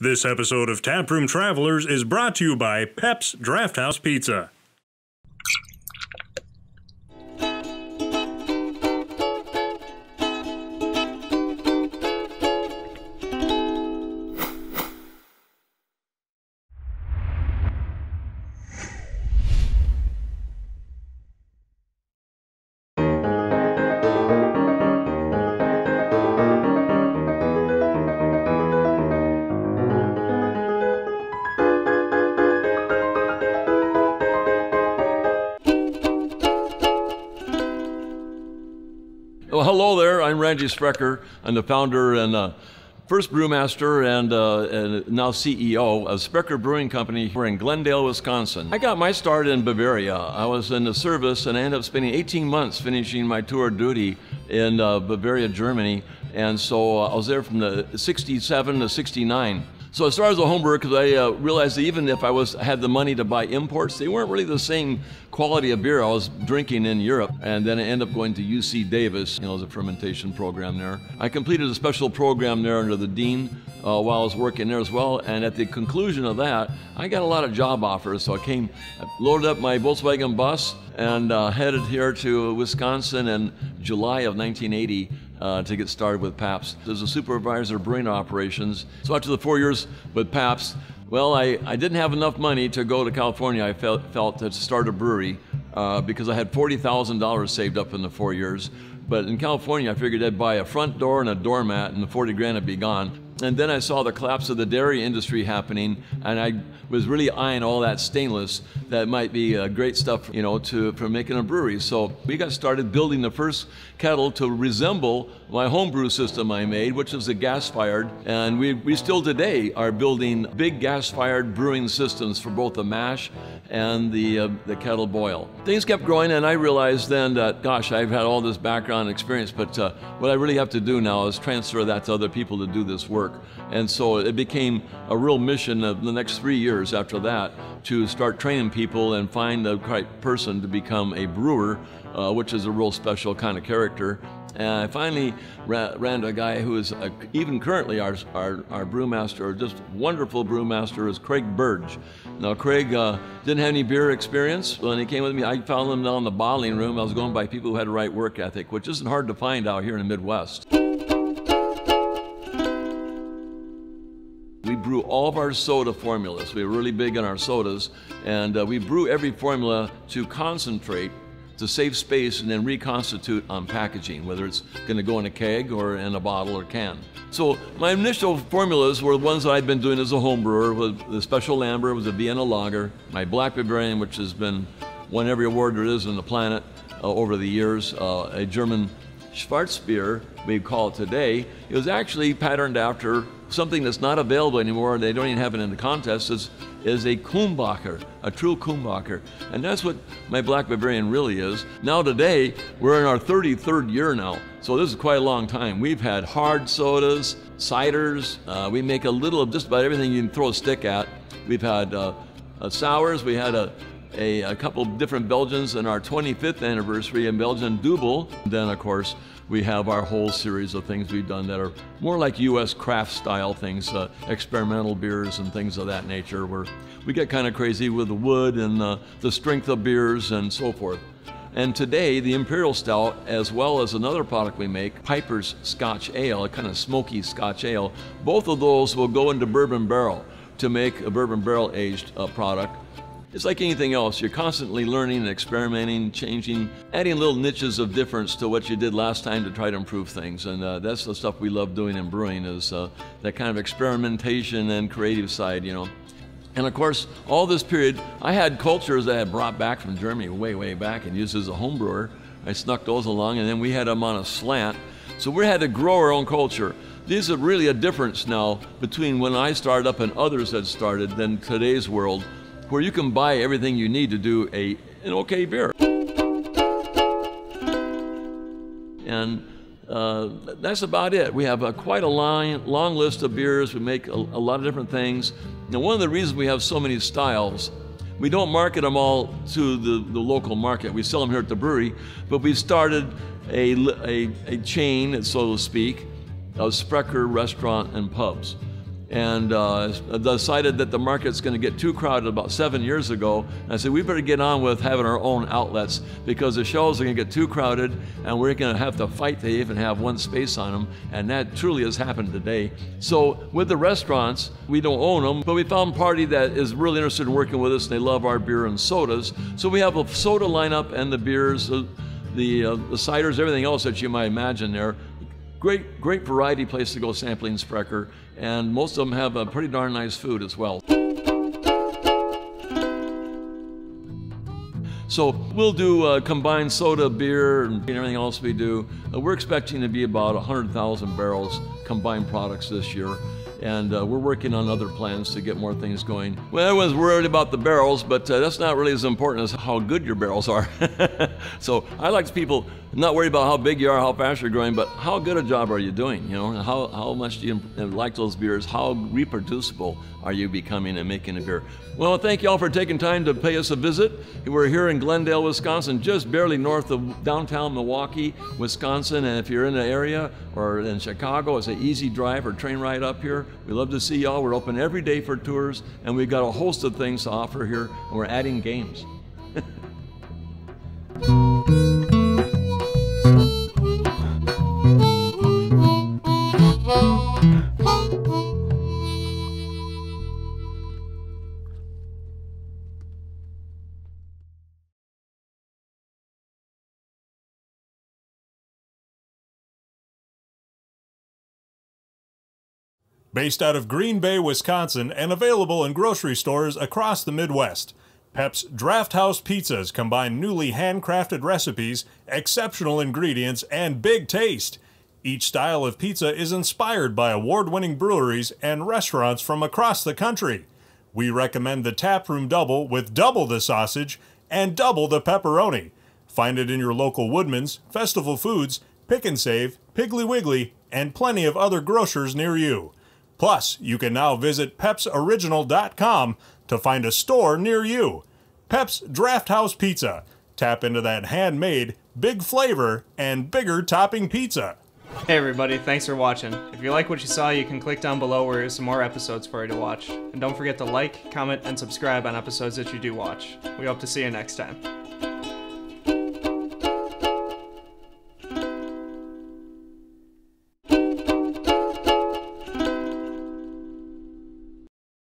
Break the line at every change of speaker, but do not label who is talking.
This episode of Taproom Travelers is brought to you by Pep's Drafthouse Pizza.
Well, hello there, I'm Randy Sprecher. I'm the founder and first brewmaster and now CEO of Sprecher Brewing Company here in Glendale, Wisconsin. I got my start in Bavaria. I was in the service and I ended up spending 18 months finishing my tour of duty in Bavaria, Germany. And so I was there from the 67 to 69. So I started as a home brewer because I realized that even if I had the money to buy imports, they weren't really the same quality of beer I was drinking in Europe. And then I ended up going to UC Davis, as a fermentation program there. I completed a special program there under the dean while I was working there as well. And at the conclusion of that, I got a lot of job offers. So I loaded up my Volkswagen bus and headed here to Wisconsin in July of 1980. To get started with Pabst as a supervisor of brewing operations. So after the 4 years with Pabst, well, I didn't have enough money to go to California. I felt to start a brewery because I had $40,000 saved up in the 4 years. But in California, I figured I'd buy a front door and a doormat and the 40 grand would be gone. And then I saw the collapse of the dairy industry happening, and I was really eyeing all that stainless that might be great stuff, for making a brewery. So we got started building the first kettle to resemble my homebrew system I made, which is a gas-fired. And we still today are building big gas-fired brewing systems for both the mash and the kettle boil. Things kept growing, and I realized then that, gosh, I've had all this background experience, but what I really have to do now is transfer that to other people to do this work. And so it became a real mission of the next 3 years after that to start training people and find the right person to become a brewer, which is a real special kind of character. And I finally ran to a guy who is even currently our brewmaster, just wonderful brewmaster, is Craig Burge. Now Craig didn't have any beer experience. When he came with me, I found him down in the bottling room. I was going by people who had the right work ethic, which isn't hard to find out here in the Midwest. We brew all of our soda formulas. We're really big on our sodas, and we brew every formula to concentrate, to save space, and then reconstitute on packaging, whether it's going to go in a keg or in a bottle or can. So my initial formulas were the ones that I'd been doing as a home brewer. The Special Lambert was a Vienna lager. My Black Bavarian, which has won every award there is on the planet over the years, a German Schwarzbier, we call it today. It was actually patterned after something that's not available anymore. They don't even have it in the contest. Is a Kumbacher, a true Kumbacher. And that's what my Black Bavarian really is. Now today, we're in our 33rd year now. So this is quite a long time. We've had hard sodas, ciders. We make a little of just about everything you can throw a stick at. We've had sours. We had a couple of different Belgians in our 25th anniversary in Belgian Double. Then, of course, we have our whole series of things we've done that are more like U.S. craft style things, experimental beers and things of that nature, where we get kind of crazy with the wood and the strength of beers and so forth. And today, the Imperial Stout, as well as another product we make, Piper's Scotch Ale, a kind of smoky Scotch Ale, both of those will go into bourbon barrel to make a bourbon barrel aged product. It's like anything else. You're constantly learning and experimenting, changing, adding little niches of difference to what you did last time to try to improve things. And that's the stuff we love doing in brewing, is that kind of experimentation and creative side, And of course, all this period, I had cultures that I had brought back from Germany way back and used as a home brewer. I snuck those along, and then we had them on a slant. So we had to grow our own culture. There's really a difference now between when I started up and others had started than today's world, where you can buy everything you need to do an okay beer. And that's about it. We have quite a long list of beers. We make a lot of different things. Now, one of the reasons we have so many styles, we don't market them all to the local market. We sell them here at the brewery, but we started a chain, so to speak, of Sprecher restaurant and pubs. and decided that the market's going to get too crowded about 7 years ago. And I said, we better get on with having our own outlets because the shelves are going to get too crowded and we're going to have to fight to even have one space on them. And that truly has happened today. So with the restaurants, we don't own them, but we found a party that is really interested in working with us, and they love our beer and sodas. So we have a soda lineup and the beers, the ciders, everything else that you might imagine there. Great variety place to go sampling Sprecher, and most of them have a pretty darn nice food as well. So we'll do combined soda, beer, and everything else we do. We're expecting to be about 100,000 barrels combined products this year. And we're working on other plans to get more things going. Well, everyone's worried about the barrels, but that's not really as important as how good your barrels are. So I like people not worried about how big you are, how fast you're growing, but how good a job are you doing? You know, how much do you like those beers? How reproducible are you becoming and making a beer? Well, thank you all for taking time to pay us a visit. We're here in Glendale, Wisconsin, just barely north of downtown Milwaukee, Wisconsin. And if you're in the area or in Chicago, it's an easy drive or train ride up here. We love to see y'all. We're open every day for tours, and we've got a host of things to offer here, and we're adding games.
Based out of Green Bay, Wisconsin, and available in grocery stores across the Midwest, Pep's Draft House Pizzas combine newly handcrafted recipes, exceptional ingredients, and big taste. Each style of pizza is inspired by award-winning breweries and restaurants from across the country. We recommend the Taproom Double with double the sausage and double the pepperoni. Find it in your local Woodman's, Festival Foods, Pick 'n Save, Piggly Wiggly, and plenty of other grocers near you. Plus, you can now visit pepsoriginal.com to find a store near you. Pep's Draft House Pizza. Tap into that handmade, big flavor, and bigger topping pizza.
Hey everybody, thanks for watching. If you like what you saw, you can click down below where there's some more episodes for you to watch. And don't forget to like, comment, and subscribe on episodes that you do watch. We hope to see you next time.